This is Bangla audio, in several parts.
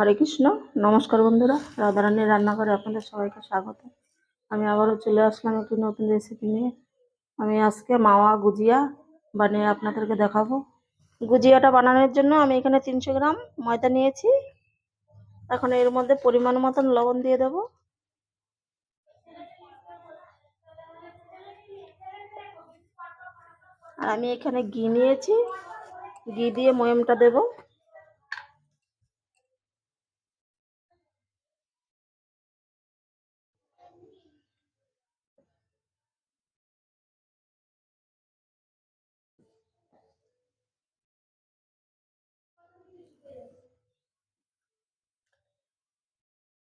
হরে কৃষ্ণ। নমস্কার বন্ধুরা, রাধারানীর রান্নাঘরে আপনাদের সবাইকে স্বাগত। আমি আবারও চলে আসলাম একটি নতুন রেসিপি নিয়ে। আমি আজকে মাওয়া গুজিয়া বানিয়ে আপনাদেরকে দেখাবো। গুজিয়াটা বানানোর জন্য আমি এখানে 300 গ্রাম ময়দা নিয়েছি। এখন এর মধ্যে পরিমাণ মতন লবণ দিয়ে দেব। আর আমি এখানে ঘি নিয়েছি, ঘি দিয়ে ময়ামটা দেব।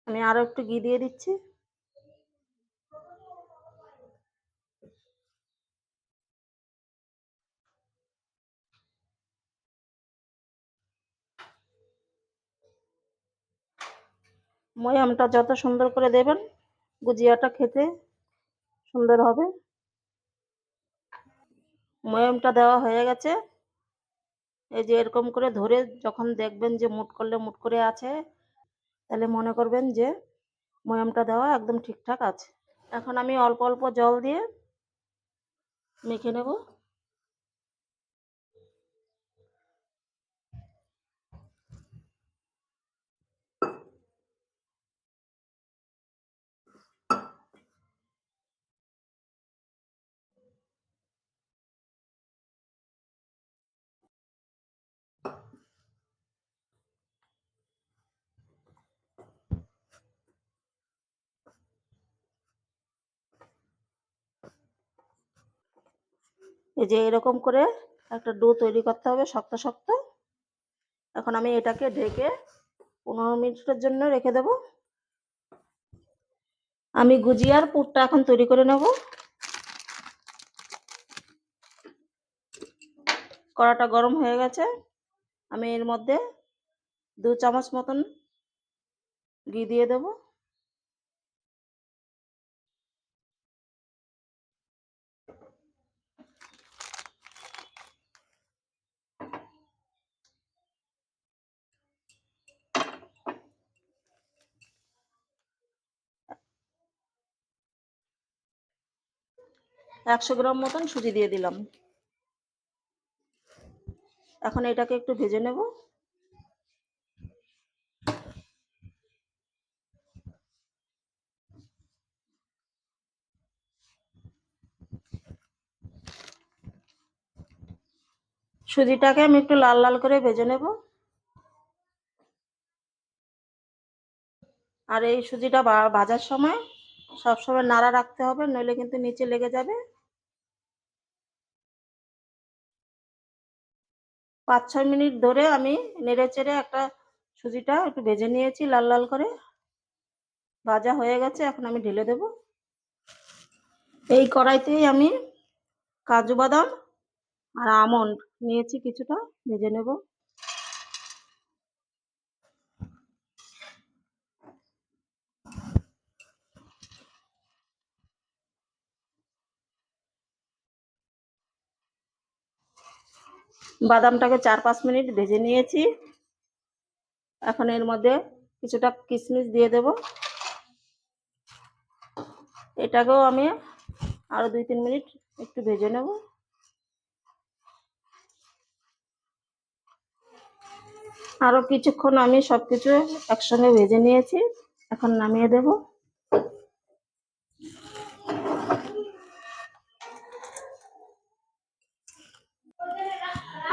আমি আরো একটু ঘি দিয়ে দিচ্ছি। ময়ামটা যত সুন্দর করে দেবেন, গুজিয়াটা খেতে সুন্দর হবে। ময়ামটা দেওয়া হয়ে গেছে। এই যে এরকম করে ধরে যখন দেখবেন যে মুট করলে মুট করে আছে, তাহলে মনে করবেন যে ময়ামটা দেওয়া একদম ঠিকঠাক আছে। এখন আমি অল্প অল্প জল দিয়ে মেখে নেব। এই যে এরকম করে একটা ডো তৈরি করতে হবে, শক্ত শক্ত। এখন আমি এটাকে ঢেকে 15 মিনিটের জন্য রেখে দেব। আমি গুজিয়ার পুরটা এখন তৈরি করে নেব। কড়াটা গরম হয়ে গেছে। আমি এর মধ্যে 2 চামচ মতন ঘি দিয়ে দেব। একশো গ্রাম মতন সুজি দিয়ে দিলাম। এখন এটাকে একটু ভেজে নেব। সুজিটাকে আমি একটু লাল লাল করে ভেজে নেব। আর এই সুজিটা ভাজার সময় সবসময় নাড়া রাখতে হবে, নইলে কিন্তু নিচে লেগে যাবে। 5-6 মিনিট ধরে আমি নেড়ে চেড়ে একটা সুজিটা একটু ভেজে নিয়েছি লাল লাল করে। ভাজা হয়ে গেছে, এখন আমি ঢেলে দেব। এই কড়াইতেই আমি কাজু বাদাম আর আমন্ড নিয়েছি, কিছুটা ভেজে নেব। বাদামটাকে 4-5 মিনিট ভেজে নিয়েছি। এখন এর মধ্যে কিছুটা কিশমিশ দিয়ে দেব। এটাকেও আমি আরো 2-3 মিনিট একটু ভেজে নেব। আরো কিছুক্ষণ আমি সবকিছু একসঙ্গে ভেজে নিয়েছি। এখন নামিয়ে দেব।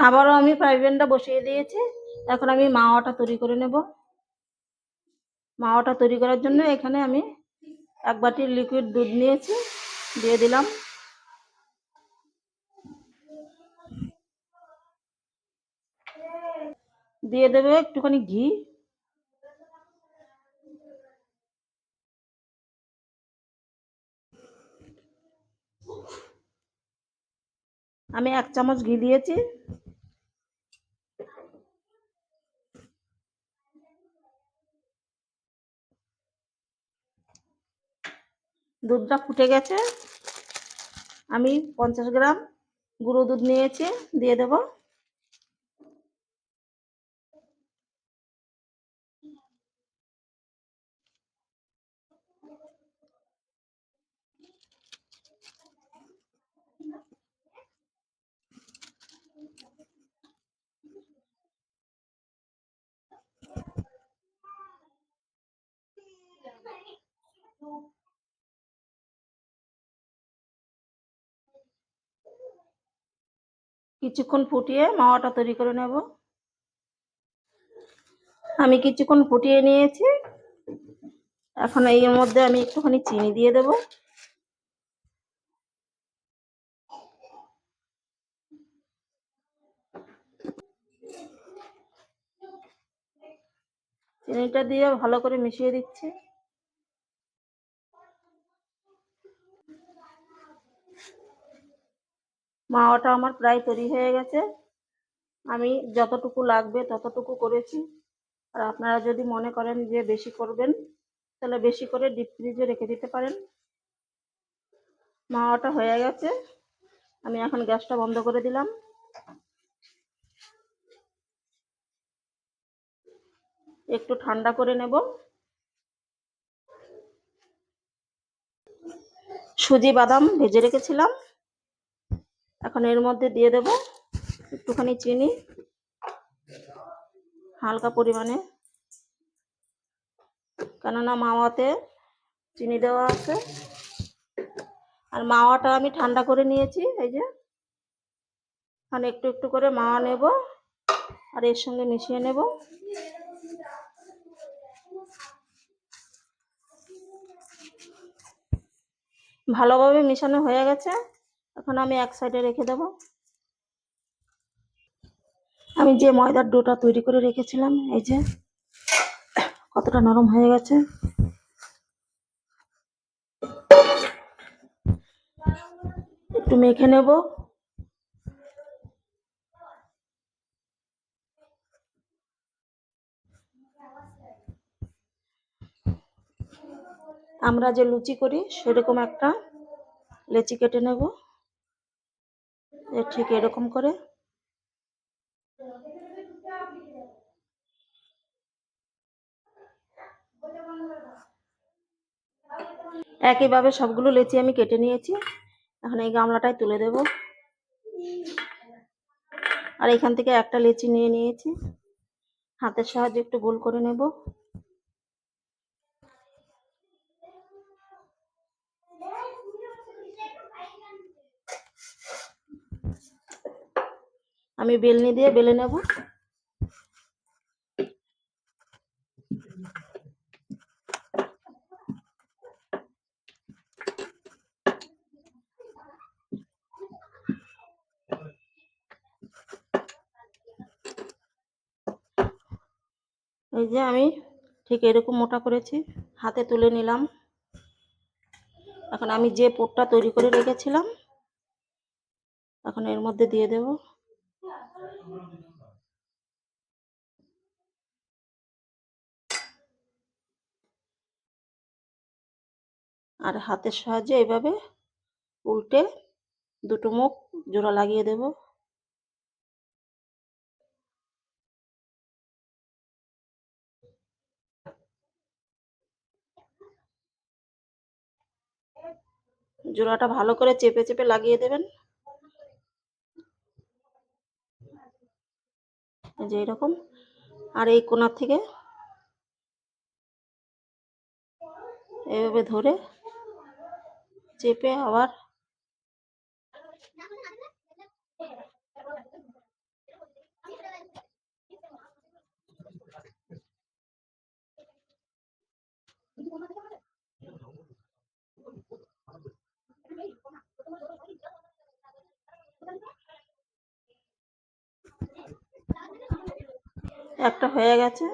আবারও আমি ফ্রাই প্যানটা বসিয়ে দিয়েছি। এখন আমি মাওয়াটা তৈরি করে নেব। মাওয়াটা তৈরি করার জন্য এখানে আমি 1 বাটি লিকুইড দুধ নিয়েছি, দিয়ে দিলাম। দিয়ে দেবে একটুখানি ঘি। আমি 1 চামচ ঘি দিয়েছি। দুধটা ফুটে গেছে। আমি 50 গ্রাম গুঁড়ো দুধ নিয়েছি, দিয়ে দেব। কিছুক্ষণ ফুটিয়ে মাওয়াটা তৈরি করে নেব। আমি কিছুক্ষণ ফুটিয়ে নিয়েছি। এখন এর মধ্যে আমি একটুখানি চিনি দিয়ে দেব। চিনিটা দিয়ে ভালো করে মিশিয়ে দিচ্ছি। মাওয়াটা আমার প্রায় তৈরি হয়ে গেছে। আমি যতটুকু লাগবে ততটুকু করেছি। আর আপনারা যদি মনে করেন যে বেশি করবেন তাহলে বেশি করে ডিপ ফ্রিজে রেখে দিতে পারেন। মাওয়াটা হয়ে গেছে। আমি এখন গ্যাসটা বন্ধ করে দিলাম। একটু ঠান্ডা করে নেব। সুজি বাদাম ভেজে রেখেছিলাম, এখন এর মধ্যে দিয়ে দেব একটুখানি চিনি, হালকা পরিমাণে, কেননা মাওয়াতে চিনি দেওয়া আছে। আর মাওয়াটা আমি ঠান্ডা করে নিয়েছি। এই যে এখন একটু একটু করে মাওয়া নেব আর এর সঙ্গে মিশিয়ে নেব। ভালোভাবে মেশানো হয়ে গেছে। এখন আমি এক সাইডে রেখে দেব। আমি যে ময়দার ডোটা তৈরি করে রেখেছিলাম, এই যে কতটা নরম হয়ে গেছে। একটু মেখে নেব। আমরা যে লুচি করি সেরকম একটা লেচি কেটে নেব, ঠিক এরকম করে। একইভাবে সবগুলো লেচি আমি কেটে নিয়েছি। এখন এই গামলাটায় তুলে দেব। আর এখান থেকে একটা লেচি নিয়ে নিয়েছি, হাতের সাহায্যে একটু গোল করে নেব। আমি বেলনি দিয়ে বেলে নেব। এই যে আমি ঠিক এরকম মোটা করেছি, হাতে তুলে নিলাম। এখন আমি যে পুরটা তৈরি করে রেখেছিলাম এখন এর মধ্যে দিয়ে দেব। আর হাতের সাহায্যে এইভাবে উল্টে দুটো মুখ জোড়া লাগিয়ে দেব। জোড়াটা ভালো করে চেপে চেপে লাগিয়ে দেবেন, যে এরকম। আর এই কোণা থেকে এইভাবে ধরে চেপে আবার একটা হয়ে গেছে।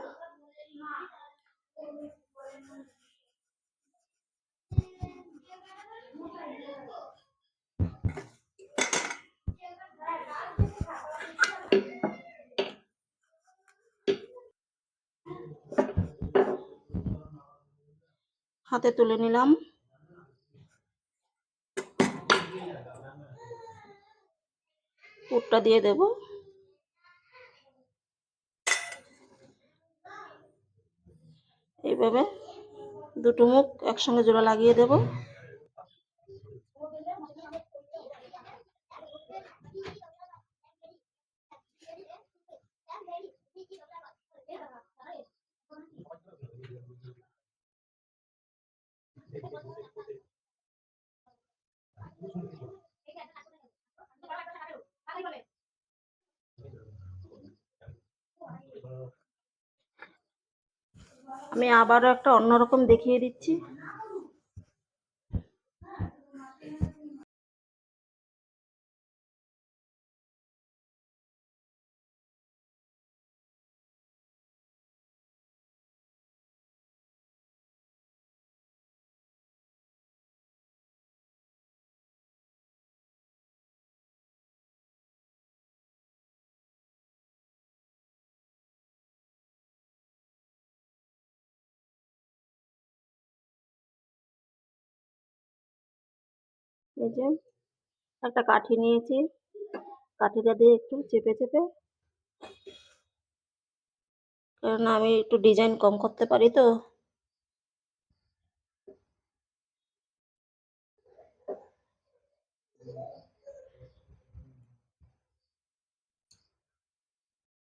হাতে তুলে নিলাম। পুরটা দিয়ে দেব। এইভাবে দুটো মুখ একসঙ্গে জোড়া লাগিয়ে দেব। আমি আবারও একটা অন্যরকম দেখিয়ে দিচ্ছি। এই যে একটা কাঠি নিয়েছি, কাঠিটা দিয়ে একটু চেপে চেপে, কারণ আমি একটু ডিজাইন কম করতে পারি তো।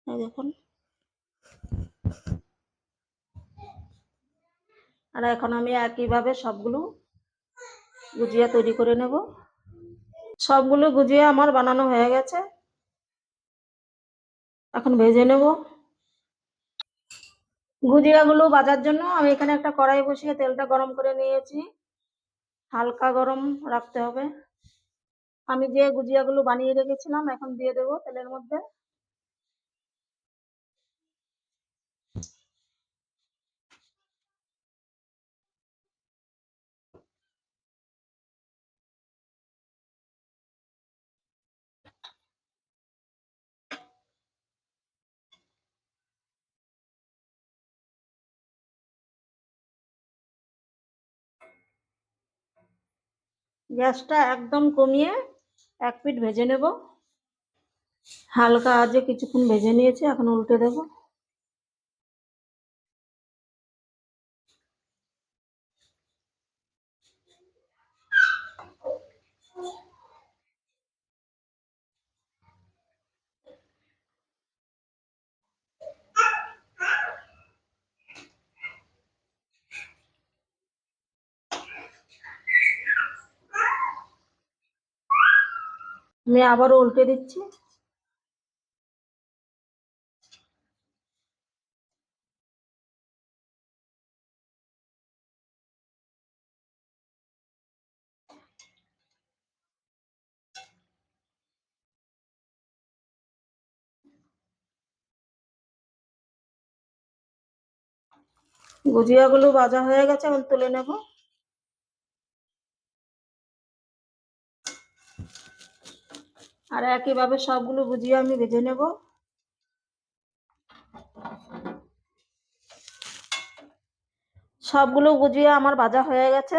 এই দেখুন। আর এখন আমি একইভাবে সবগুলো গুজিয়া তৈরি করে নেব। সবগুলো গুজিয়া আমার বানানো হয়ে গেছে, এখন ভেজে নেব। গুজিয়াগুলো ভাজার জন্য আমি এখানে একটা কড়াই বসিয়ে তেলটা গরম করে নিয়েছি। হালকা গরম রাখতে হবে। আমি যে গুজিয়াগুলো বানিয়ে রেখেছিলাম এখন দিয়ে দেবো তেলের মধ্যে। গ্যাসটা একদম কমিয়ে এক পিঠ ভেজে নেব। হালকা আজে কিছুক্ষণ ভেজে নিয়েছি, এখন উল্টে দেব। আমি আবারও উল্টে দিচ্ছি। গুজিয়াগুলো ভাজা হয়ে গেছে, এখন তুলে নেব। আর একইভাবে সবগুলো গুজিয়া আমি ভেজে নেব। সবগুলো গুজিয়া আমার ভাজা হয়ে গেছে।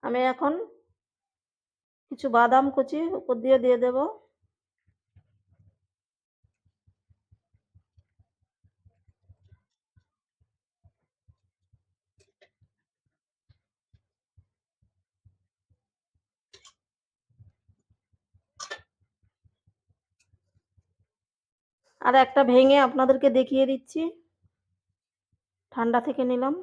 আমি এখন কিছু বাদাম কুচি উপর দিয়ে দিয়ে দেব। আর একটা ভেঙে আপনাদেরকে দেখিয়ে দিচ্ছি, ঠান্ডা থেকে নিলাম,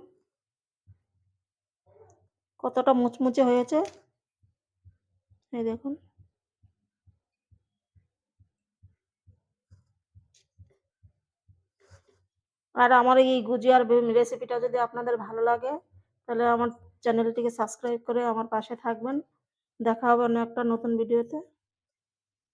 কতটা মুচমুচে হয়েছে এই দেখুন। আর আমার এই গুজিয়ার রেসিপিটা যদি আপনাদের ভালো লাগে তাহলে আমার চ্যানেলটিকে সাবস্ক্রাইব করে আমার পাশে থাকবেন। দেখা হবে অন্য একটা নতুন ভিডিওতে।